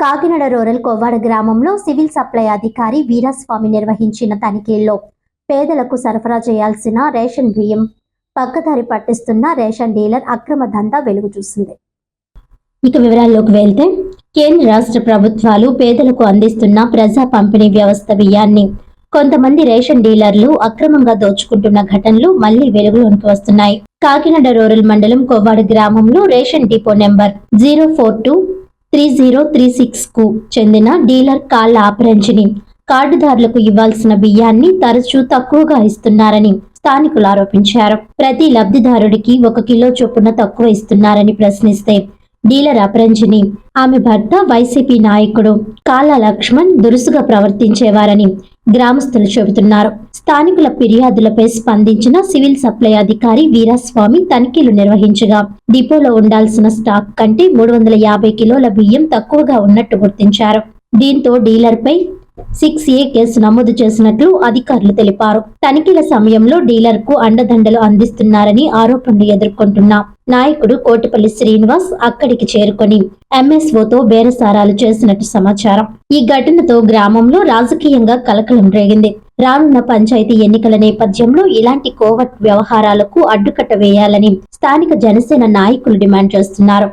Kakinada rural Kovvada గ్రామంలో civil supply అధికారి వీరస్వామి నిర్వహించిన తనిఖీల్లో పేదలకు సరఫరా చేయాల్సిన రేషన్ బియ్యం పక్కదారి పట్టిస్తున్న రేషన్ డీలర్ అక్రమ దందా వెలుగు చూసింది. ఇక వివరాల్లోకి వెళ్తే కేంద్ర రాష్ట్ర ప్రభుత్వాలు పేదలకు అందిస్తున్న ప్రజా పంపిణీ వ్యవస్థ బియ్యాన్ని కొంతమంది రేషన్ డీలర్లు అక్రమంగా దోచుకుంటున్న ఘటనలు మళ్లీ వెలుగులోనికి వస్తున్నాయి. కాకినాడ రూరల్ మండలం కొవ్వాడ గ్రామంలో రేషన్ డిపో నెంబర్ 0423036 కు చెందిన డీలర్ కాళ్ల ఆపరంజిని కార్డుదారులకు ఇవ్వాల్సిన బియ్యాన్ని తరచూ తక్కువగా ఇస్తున్నారని స్థానికులు ఆరోపించారు. ప్రతి లబ్ధిదారుడికి 1 కిలో చొప్పున తక్కువ ఇస్తున్నారని ప్రశ్నిస్తే డీలర్ అపరంజిని ఆమె భర్త వైసీపీ నాయకుడు కాళ్ళ లక్ష్మణ్ దురుసుగా ప్రవర్తించేవారని గ్రామస్తులు చెబుతున్నారు. స్థానికుల ఫిర్యాదులపై స్పందించిన సివిల్ సప్లై అధికారి వీరస్వామి తనిఖీలు నిర్వహించగా డిపోలో ఉండాల్సిన స్టాక్ కంటే 350 కిలోల బియ్యం తక్కువగా ఉన్నట్టు గుర్తించారు. దీంతో డీలర్పై 6A కేసు నమోదు చేసినట్లు అధికారులు తెలిపారు. తనిఖీల సమయంలో డీలర్ కు అండదండలు అందిస్తున్నారని ఆరోపణలు ఎదుర్కొంటున్న నాయకుడు కోటిపల్లి శ్రీనివాస్ అక్కడికి చేరుకొని MSOతో బేరసారాలు చేసినట్టు సమాచారం. ఈ ఘటనతో గ్రామంలో రాజకీయంగా కలకలం రేగింది. రానున్న పంచాయతీ ఎన్నికల నేపథ్యంలో ఇలాంటి కోవట్ వ్యవహారాలకు అడ్డుకట్ట వేయాలని స్థానిక జనసేన నాయకులు డిమాండ్ చేస్తున్నారు.